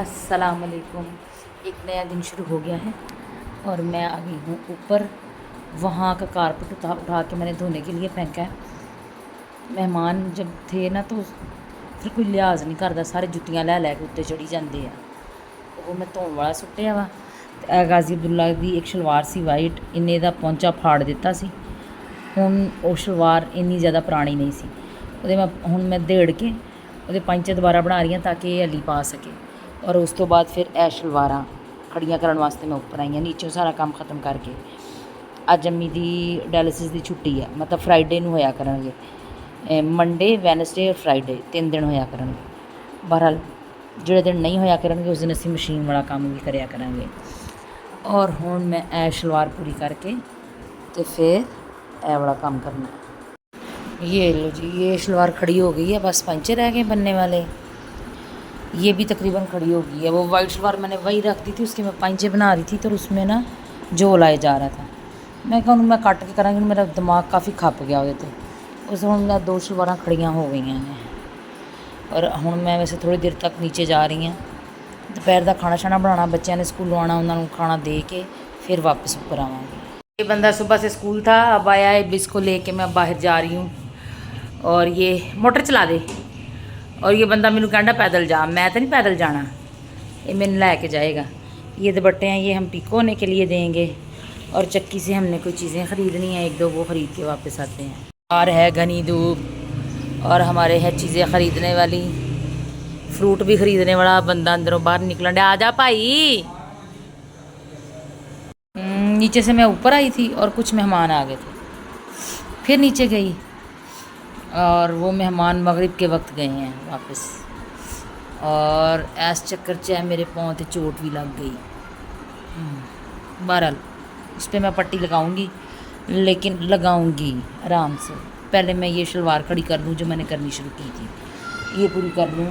अस्सलाम वालेकुम। एक नया दिन शुरू हो गया है और मैं आ गई हूँ ऊपर। वहाँ का कारपेट उठा उठा के मैंने धोने के लिए फेंका है। मेहमान जब थे ना तो फिर कोई लिहाज नहीं करता, सारे जुत्तियाँ लै लै के उत्ते चढ़ी जाते हैं। वो मैं धोने वाला सुट्टिया वा। ते गाजी अब्दुल्ला की एक शलवार सी वाइट, इन्ने दा पौंचा फाड़ दिता सी। हुण वो शलवार इन्नी ज़्यादा पुरानी नहीं सी, ਉਹਦੇ मैं हुण मैं देड़ के ਉਹਦੇ पंचे दोबारा बना रही हूँ ताकि ये हली पा सके। और उस तो बाद फिर ए शलवारां खड़ियां करने वास्ते मैं उपर आई हाँ, नीचों सारा काम खत्म करके। अज अम्मी की डायलिसिस की छुट्टी है, मतलब फ्राइडे नूं होया करनगे। मंडे, वैनसडे और फ्राइडे 3 दिन होया करनगे। बहरहाल जिहड़े दिन नहीं होया करनगे उस दिन असीं मशीन वाला काम भी करया करांगे। और हुण मैं ए शलवार पूरी करके तो फिर ए वाला काम करना है। ये लो जी, ये शलवार खड़ी हो गई है, बस पंचे रह गए बनने वाले। ये भी तकरीबन खड़ी हो गई है। वो वाइट शलवार मैंने वही रख दी थी, उसके मैं पंचे बना रही थी तो उसमें ना जो लाया जा रहा था। मैं कहूँ मैं कट के करांगी, मेरा दिमाग काफ़ी खप गया वो। उस हुण मैं 2 शलवारां खड़ियां हो गई हैं। और हुण मैं वैसे थोड़ी देर तक नीचे जा रही हाँ। दोपहर का खाना शाना बनाना, बच्चों ने स्कूलों आना, उन्होंने खाना दे के फिर वापस ऊपर आवांगी। ये बंदा सुबह से स्कूल था, अब आया है, इसको लेके मैं बाहर जा रही हूँ। और ये मोटर चला दे। और ये बंदा मैनू कहता पैदल जा, मैं तो नहीं पैदल जाना, ये मैंने लैके जाएगा। ये दुपट्टे हैं, ये हम पीको होने के लिए देंगे। और चक्की से हमने कोई चीज़ें ख़रीदनी है, 1-2 वो ख़रीद के वापस आते हैं। और है घनी धूप और हमारे है चीज़ें ख़रीदने वाली, फ्रूट भी ख़रीदने वाला। बंदा अंदरों बाहर निकलन आ जा भाई। नीचे से मैं ऊपर आई थी और कुछ मेहमान आ गए थे, फिर नीचे गई और वो मेहमान मगरिब के वक्त गए हैं वापस। और ऐस चक्कर च मेरे पाँव ते चोट भी लग गई। बहरहाल उस पर मैं पट्टी लगाऊंगी, लेकिन लगाऊंगी आराम से। पहले मैं ये शलवार खड़ी कर लूँ जो मैंने करनी शुरू की थी, ये पूरी कर लूँ।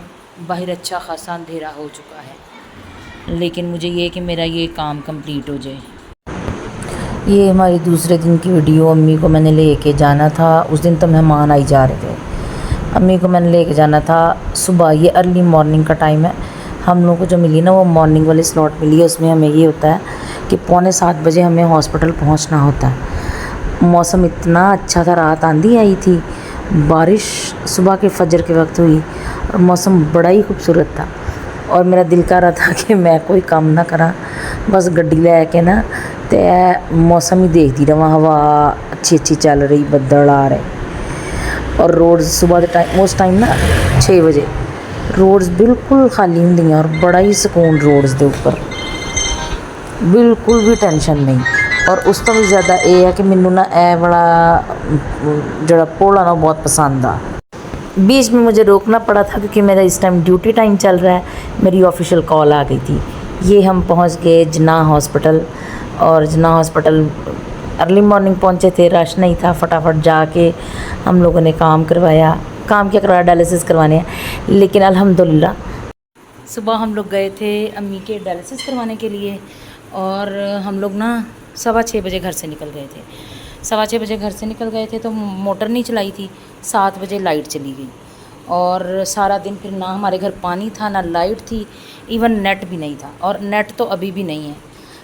बाहर अच्छा खासा अंधेरा हो चुका है, लेकिन मुझे ये कि मेरा ये काम कंप्लीट हो जाए। ये हमारी दूसरे दिन की वीडियो। अम्मी को मैंने लेके जाना था, उस दिन तो मेहमान आई जा रहे थे। अम्मी को मैंने लेके जाना था सुबह, ये अर्ली मॉर्निंग का टाइम है। हम लोगों को जो मिली ना वो मॉर्निंग वाली स्लॉट मिली है, उसमें हमें ये होता है कि 6:45 हमें हॉस्पिटल पहुंचना होता है। मौसम इतना अच्छा था, रात आंधी आई थी, बारिश सुबह के फजर के वक्त हुई और मौसम बड़ा ही खूबसूरत था। और मेरा दिल कर रहा था कि मैं कोई काम ना करा, बस गड्डी लैके ना तो मौसम ही देखती रहा। हवा अच्छी अच्छी चल रही, बदल आ रहे और रोड्स सुबह के टाइम, उस टाइम ना 6 बजे रोड्स बिल्कुल खाली होंगी और बड़ा ही सुकून रोड्स के उपर, बिल्कुल भी टेंशन नहीं। और उस तो भी ज़्यादा ये है कि मैनू ना ए वाला जड़ा पुल है ना बहुत पसंद आ। बीच में मुझे रोकना पड़ा था क्योंकि मेरा इस टाइम ड्यूटी टाइम चल रहा है, मेरी ऑफिशियल कॉल आ गई थी। ये हम पहुंच गए जिन्ना हॉस्पिटल। और जिन्ना हॉस्पिटल अर्ली मॉर्निंग पहुंचे थे, रश नहीं था। फटाफट जाके हम लोगों ने काम करवाया। काम क्या करवाया, डायलिसिस करवाने हैं। लेकिन अल्हम्दुलिल्लाह सुबह हम लोग गए थे अम्मी के डायलिसिस करवाने के लिए। और हम लोग ना 6:15 बजे घर से निकल गए थे। 6:15 बजे घर से निकल गए थे तो मोटर नहीं चलाई थी। 7 बजे लाइट चली गई और सारा दिन फिर ना हमारे घर पानी था ना लाइट थी, इवन नेट भी नहीं था। और नेट तो अभी भी नहीं है।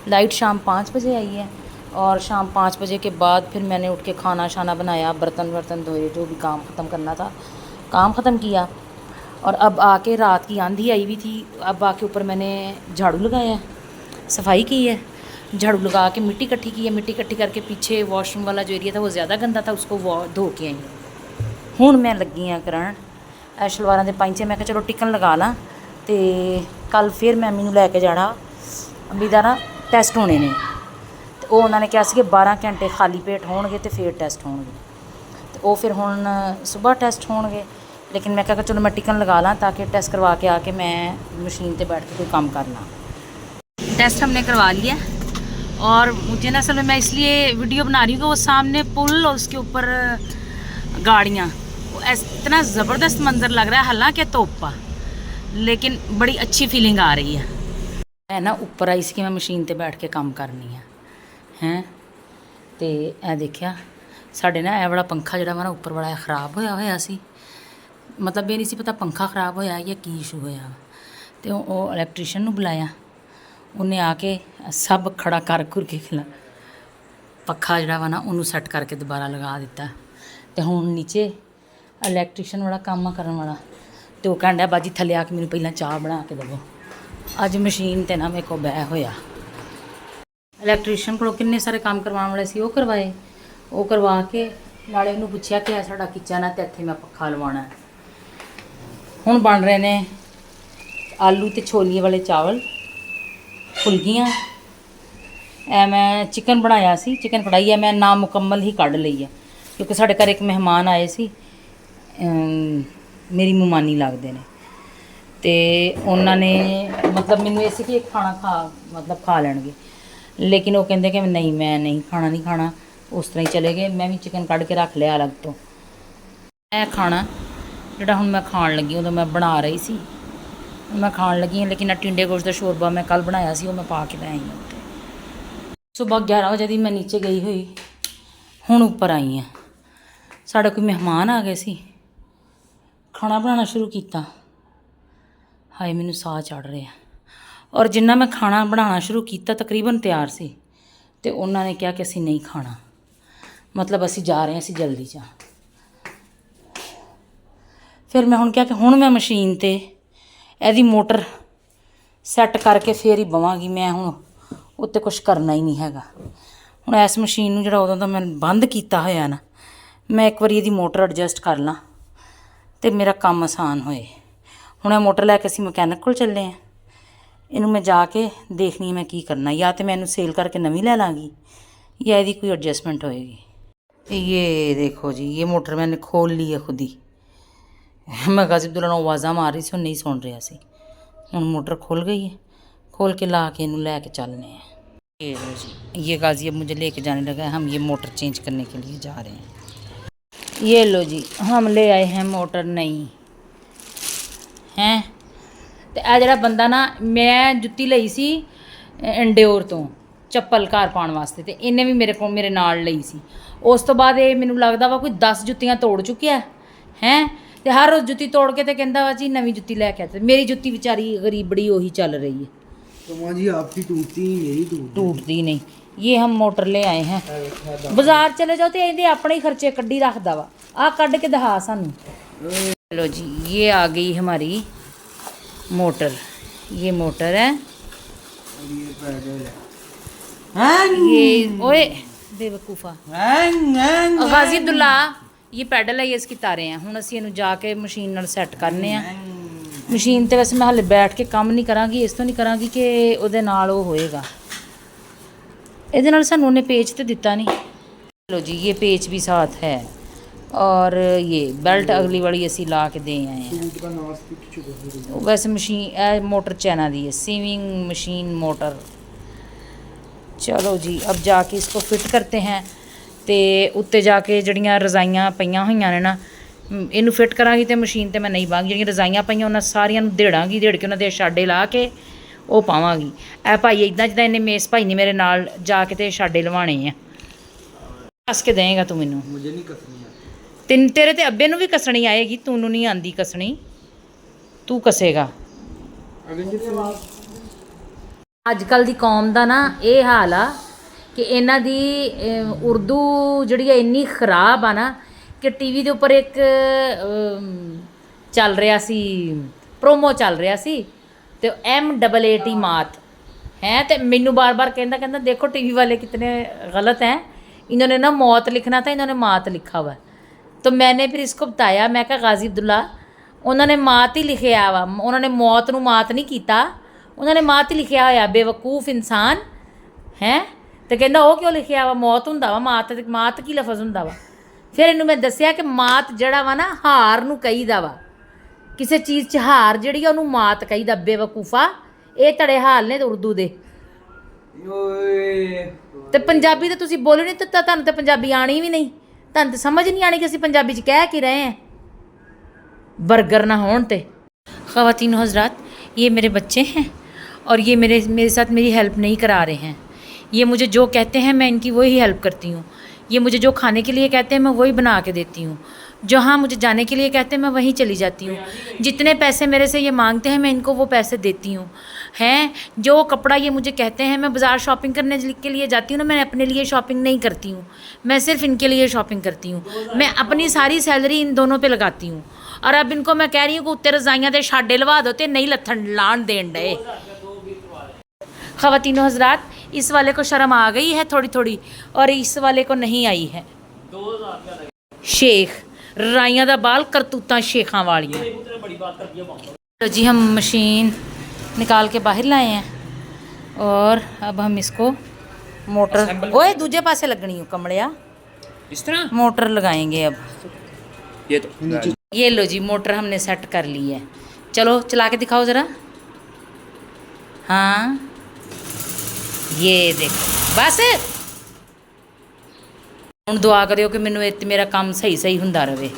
लाइट शाम 5 बजे आई है और शाम 5 बजे के बाद फिर मैंने उठ के खाना शाना बनाया, बर्तन वर्तन धोए, जो भी काम ख़त्म करना था काम ख़त्म किया। और अब आके रात की आंधी आई हुई थी, अब आके ऊपर मैंने झाड़ू लगाया, सफाई की है। झाड़ू लगा के मिट्टी इकट्ठी की है। मिट्टी इकट्ठी करके पीछे वॉशरूम वाला जो एरिया था वो ज़्यादा गंदा था, उसको धो के आई। हुण मैं लगी हाँ करन शलवारां दे पंचे। मैं कहा चलो टिकन लगा ला, तो कल फिर मैं अम्मी नूं लैके जाना। अम्मी दा ना टैसट होने ने, तो वो उन्होंने कहा कि 12 घंटे खाली पेट होणगे तो फिर टैसट होणगे। तो वो फिर हुण सुबह टैसट होणगे। लेकिन मैं कहा चलो मैं टिकन लगा ला ताकि टैसट करवा के आके मैं मशीन पर बैठ के कोई काम कर ला। टेस्ट हमने करवा लिया और मुझे ना असल में मैं इसलिए वीडियो बना रही हूँ कि वो सामने पुल और उसके ऊपर गाड़ियाँ, इतना ज़बरदस्त मंज़र लग रहा है। हालांकि तोपा, लेकिन बड़ी अच्छी फीलिंग आ रही है। मैं ना ऊपर आई सी कि मैं मशीन पर बैठ के काम करनी है। तो यह देखिया साढ़े ना यह वाला पंखा जोड़ा वा ना उपर वाला खराब होया सी। मतलब ये नहीं सी पता पंखा खराब होया या की इशू होया। ਤੇ ਉਹ ਇਲੈਕਟ੍ਰੀਸ਼ੀਅਨ ਨੂੰ ਬੁਲਾਇਆ, ਉਹਨੇ ਆ ਕੇ ਸਭ ਖੜਾ ਕਰ ਘੁਰ ਕੇ ਖਿਲਾ ਪੱਖਾ ਜਿਹੜਾ ਵਾ ਨਾ ਉਹਨੂੰ ਸੈੱਟ ਕਰਕੇ ਦੁਬਾਰਾ ਲਗਾ ਦਿੱਤਾ। ਤੇ ਹੁਣ ਨੀਚੇ ਇਲੈਕਟ੍ਰੀਸ਼ੀਅਨ ਵਾਲਾ ਕੰਮ ਕਰਨ ਵਾਲਾ, ਤੇ ਉਹ ਕਹਿੰਦਾ ਬਾਜੀ ਥੱਲੇ ਆ ਕੇ ਮੈਨੂੰ ਪਹਿਲਾਂ ਚਾਹ ਬਣਾ ਕੇ ਦੇਵੋ। ਅੱਜ ਮਸ਼ੀਨ ਤੇ ਨਾ ਮੇਰੇ ਕੋਲ ਬਹਿ ਹੋਇਆ। ਇਲੈਕਟ੍ਰੀਸ਼ੀਅਨ ਕੋਲੋਂ ਕਿੰਨੇ ਸਾਰੇ ਕੰਮ ਕਰਵਾਉਣ ਵਾਲੇ ਸੀ, ਉਹ ਕਰਵਾਏ। ਉਹ ਕਰਵਾ ਕੇ ਨਾਲੇ ਉਹਨੂੰ ਪੁੱਛਿਆ ਕਿ ਆ ਸਾਡਾ ਕਿਚਨ ਹੈ ਤੇ ਇੱਥੇ ਮੈਂ ਪੱਖਾ ਲਵਾਉਣਾ। ਹੁਣ ਬਣ ਰਹੇ ਨੇ ਆਲੂ ਤੇ ਛੋਲੀਏ ਵਾਲੇ ਚਾਵਲ, ਫੁਲਕੀਆਂ। ਐ ਮੈਂ ਚਿਕਨ ਬਣਾਇਆ ਸੀ, ਚਿਕਨ ਕੜਾਈ ਹੈ ਮੈਂ ਨਾ ਮੁਕੰਮਲ ਹੀ ਕੱਢ ਲਈ ਹੈ ਕਿਉਂਕਿ ਸਾਡੇ ਘਰ ਇੱਕ ਮਹਿਮਾਨ ਆਏ ਸੀ, ਮੇਰੀ ਮਹਿਮਾਨੀ ਲੱਗਦੇ ਨੇ, ਤੇ ਉਹਨਾਂ ਨੇ ਮਤਲਬ ਮੈਨੂੰ ਇਹ ਸੀ ਕਿ ਇੱਕ ਖਾਣਾ ਖਾ ਲੈਣਗੇ, ਲੇਕਿਨ ਉਹ ਕਹਿੰਦੇ ਕਿ ਨਹੀਂ ਮੈਂ ਨਹੀਂ ਖਾਣਾ, ਉਸ ਤਰ੍ਹਾਂ ਹੀ ਚਲੇ ਗਏ। ਮੈਂ ਵੀ ਚਿਕਨ ਕੱਢ ਕੇ ਰੱਖ ਲਿਆ ਅਲੱਗ ਤੋਂ। ਇਹ ਖਾਣਾ ਜਿਹੜਾ ਹੁਣ ਮੈਂ ਖਾਣ ਲੱਗੀ, ਉਦੋਂ ਮੈਂ ਬਣਾ ਰਹੀ ਸੀ, ਮੈਂ ਖਾਣ ਲੱਗੀ ਹਾਂ, ਲੇਕਿਨ ਟਿੰਡੇ ਗੋਸ਼ਤ ਦਾ ਸ਼ੋਰਬਾ ਮੈਂ ਕੱਲ੍ਹ ਬਣਾਇਆ ਸੀ, ਉਹ ਮੈਂ ਪਾ ਕੇ ਲੈ ਆਈ ਹਾਂ ਉੱਤੇ। ਸੁਬਹ 11 ਵਜੇ ਦੀ ਮੈਂ ਨੀਚੇ ਗਈ ਹੋਈ, ਹੁਣ ਉੱਪਰ ਆਈ ਹਾਂ। ਸਾਡਾ ਕੋਈ ਮਹਿਮਾਨ ਆ ਗਏ ਸੀ, ਖਾਣਾ ਬਣਾਉਣਾ ਸ਼ੁਰੂ ਕੀਤਾ। ਹਾਏ ਮੈਨੂੰ ਸਾਹ ਚੜ੍ਹ ਰਿਹਾ। ਔਰ ਜਿੰਨਾ ਮੈਂ ਖਾਣਾ ਬਣਾਉਣਾ ਸ਼ੁਰੂ ਕੀਤਾ ਤਕਰੀਬਨ ਤਿਆਰ ਸੀ, ਤੇ ਉਹਨਾਂ ਨੇ ਕਿਹਾ ਕਿ ਅਸੀਂ ਨਹੀਂ ਖਾਣਾ, ਮਤਲਬ ਅਸੀਂ ਜਾ ਰਹੇ ਹਾਂ, ਅਸੀਂ ਜਲਦੀ 'ਚ। ਫਿਰ ਮੈਂ ਹੁਣ ਕਿਹਾ ਕਿ ਹੁਣ ਮੈਂ ਮਸ਼ੀਨ 'ਤੇ ਇਹਦੀ ਮੋਟਰ ਸੈੱਟ ਕਰਕੇ ਫਿਰ ਹੀ ਬਵਾਂਗੀ। ਮੈਂ ਹੁਣ ਉੱਤੇ ਕੁਛ ਕਰਨਾ ਹੀ ਨਹੀਂ ਹੈਗਾ। ਹੁਣ ਇਸ ਮਸ਼ੀਨ ਨੂੰ ਜਿਹੜਾ ਉਦੋਂ ਦਾ ਮੈਂ ਬੰਦ ਕੀਤਾ ਹੋਇਆ ਨਾ, ਮੈਂ ਇੱਕ ਵਾਰੀ ਇਹਦੀ ਮੋਟਰ ਐਡਜਸਟ ਕਰ ਲਾਂ ਅਤੇ ਮੇਰਾ ਕੰਮ ਆਸਾਨ ਹੋਏ। ਹੁਣ ਇਹ ਮੋਟਰ ਲੈ ਕੇ ਅਸੀਂ ਮਕੈਨਿਕ ਕੋਲ ਚੱਲੇ ਹਾਂ। ਇਹਨੂੰ ਮੈਂ ਜਾ ਕੇ ਦੇਖਣੀ ਮੈਂ ਕੀ ਕਰਨਾ, ਜਾਂ ਤਾਂ ਮੈਂ ਇਹਨੂੰ ਸੇਲ ਕਰਕੇ ਨਵੀਂ ਲੈ ਲਾਂਗੀ ਜਾਂ ਇਹਦੀ ਕੋਈ ਐਡਜਸਟमेंट होएगी। ये देखो जी, ये मोटर मैंने खोल ली है खुद ही। मैं गाजी अब्दुल्ला ਨੂੰ ਆਵਾਜ਼ਾਂ ਮਾਰ ਰਹੀ ਸੀ, ਉਹ ਨਹੀਂ ਸੁਣ ਰਿਹਾ ਸੀ। ਹੁਣ मोटर खुल गई है, खोल के ला के इन्हू ले चलने हैं। ये लो जी, ये गाजी अब मुझे लेके जाने लगा है। हम ये मोटर चेंज करने के लिए जा रहे हैं। ये लो जी, हम ले आए हैं मोटर नई हैं। ਤੇ ਇਹ ਜਿਹੜਾ ਬੰਦਾ ਨਾ, ਮੈਂ ਜੁੱਤੀ ਲਈ ਸੀ ਇੰਡੋਰ ਤੋਂ ਚੱਪਲ ਘਰ ਪਾਉਣ ਵਾਸਤੇ, ਤੇ ਇਹਨੇ ਵੀ ਮੇਰੇ ਨਾਲ ਲਈ ਸੀ। ਉਸ ਤੋਂ ਬਾਅਦ ਇਹ ਮੈਨੂੰ ਲੱਗਦਾ ਵਾ ਕੋਈ 10 ਜੁੱਤੀਆਂ ਤੋੜ ਚੁੱਕਿਆ ਹੈ, ਤੇ ਹਰ ਰੋਜ਼ ਜੁੱਤੀ ਤੋੜ ਕੇ ਤੇ ਕਹਿੰਦਾ ਵਾ ਜੀ ਨਵੀਂ ਜੁੱਤੀ ਲੈ ਕੇ ਆ। ਤੇ ਮੇਰੀ ਜੁੱਤੀ ਵਿਚਾਰੀ ਗਰੀਬੜੀ ਉਹੀ ਚੱਲ ਰਹੀ है। जी आपकी टूटती ही, मेरी टूटती नहीं। ये हम मोटर ले आए हैं, बाजार चले जाओ तो ਇਹਦੇ ਆਪਣੇ ਹੀ ਖਰਚੇ ਕੱਢੀ ਰੱਖਦਾ ਵਾ। ਆ ਕੱਢ ਕੇ ਦਿਖਾ ਸਾਨੂੰ। लो जी, ये आ गई हमारी मोटर। ये मोटर है, ये पैडल है। ये ओए बेवकूफ़ा गाजी अब्दुल्ला, ये पैडल है, ये इसकी तारे हैं। ਹੁਣ ਅਸੀਂ ਇਹਨੂੰ ਜਾ ਕੇ ਮਸ਼ੀਨ ਨਾਲ ਸੈੱਟ ਕਰਨੇ ਆ। ਮਸ਼ੀਨ 'ਤੇ ਵੈਸੇ ਮੈਂ ਹਾਲੇ ਬੈਠ ਕੇ ਕੰਮ ਨਹੀਂ ਕਰਾਂਗੀ, ਇਸ ਤੋਂ ਨਹੀਂ ਕਰਾਂਗੀ ਕਿ ਉਹਦੇ ਨਾਲ ਉਹ ਹੋਏਗਾ। ਇਹਦੇ ਨਾਲ ਸਾਨੂੰ ਉਹਨੇ ਪੇਚ ਤੇ ਦਿੱਤਾ नहीं। लो जी, ये पेच भी साथ है, और ये बेल्ट अगली वाली असी ला के दे आए हैं। वैसे मशीन मोटर चाइना दी है, सीविंग मशीन मोटर। चलो जी, अब जाके इसको फिट करते हैं। तो उत्ते जाके जड़ियाँ रजाइयाँ पईयां होईयां ने ना, इनू फिट करांगी तो मशीन तो मैं नहीं पाँगी। जड़ियाँ रजाइयाँ पईयां उन्हां सारियां नूं देड़ांगी, देड़ के उन्हां दे छाडे ला के वो पावांगी। ए भाई इदां जिद्दां इन्हें मेस भाई ने मेरे नाल जाके ते छाडे लवाने आ। कस के देगा तू मैनू? मुझे नहीं कसनी है। तेरे ते अब्बे नूं भी कसनी आएगी, तू नहीं आंदी कसनी, तू कसेगा। अजकल दी कौम दा ना ये हाल आ कि इन्हां दी उर्दू जिहड़ी इन्नी खराब आ ना कि टीवी दे उपर एक चल रहा सी, प्रोमो चल रहा सी, तो MAAT मात है। तो मैनू बार बार कहता देखो टीवी वाले कितने गलत हैं, इन्होंने ना मौत लिखना था, इन्होंने मात लिखा हुआ। तो मैंने फिर इसको बताया, मैं कहा गाजी अब्दुल्ला उन्होंने मात ही लिखिया वा, उन्होंने मौत नूं मात नहीं कीता, उन्होंने मात ही लिखिया होया। बेवकूफ़ इंसान हैं। तो कहना वो क्यों लिखिया वा, मौत हुंदा वा, मात की लफज हुंदा वा। फिर इन्हूं मैं दस्सिया कि मात जड़ा वा ना हार नूं कहीदा वा, किसी चीज़ च हार जिहड़ी आ उहनूं मात कहीदा। बेवकूफ़ा, ये तड़े हाल ने उर्दू दे। तो पंजाबी तो तुसीं बोलो नहीं, तो तुहानूं तो पंजाबी आनी भी नहीं, तुहानूं तो समझ नहीं आनी कि असीं पंजाबी च कह की रहे हैं। बर्गर ना होण ते। ख़वातीन हज़रात, ये मेरे बच्चे हैं और ये मेरे साथ मेरी हेल्प नहीं करा रहे हैं। ये मुझे जो कहते हैं मैं इनकी वही हेल्प करती हूँ। ये मुझे जो खाने के लिए कहते हैं मैं वही बना के देती हूँ। जहाँ मुझे जाने के लिए कहते हैं मैं वहीं चली जाती हूँ। जितने पैसे मेरे से ये मांगते हैं मैं इनको वो पैसे देती हूँ। हैं जो कपड़ा ये मुझे कहते हैं, मैं बाज़ार शॉपिंग करने के लिए जाती हूँ ना, मैं अपने लिए शॉपिंग नहीं करती हूँ, मैं सिर्फ इनके लिए शॉपिंग करती हूँ। मैं अपनी सारी सैलरी इन दोनों पे लगाती हूँ। और अब इनको मैं कह रही हूँ कि उत्ते रजाइयाँ दे शाडे लवा दो, तो नहीं लथन लान देन डे। ख़वातीनो हज़रात, इस वाले को शर्म आ गई है थोड़ी थोड़ी और इस वाले को नहीं आई है। शेख राइयां दा बाल करतूतां शेखां वालियां। तो जी हम मशीन निकाल के बाहर लाए हैं और अब हम इसको मोटर, ओए दूजे पासे लगनी हो कमड़िया, इस तरह मोटर लगाएंगे अब। ये तो ये लो जी मोटर हमने सेट कर ली है। चलो चला के दिखाओ ज़रा। हाँ ये देखो बस ਹੁਣ ਦੁਆ ਕਰਿਓ ਕਿ ਮੈਨੂੰ ਇਹ ਮੇਰਾ ਕੰਮ ਸਹੀ ਸਹੀ ਹੁੰਦਾ ਰਹੇ।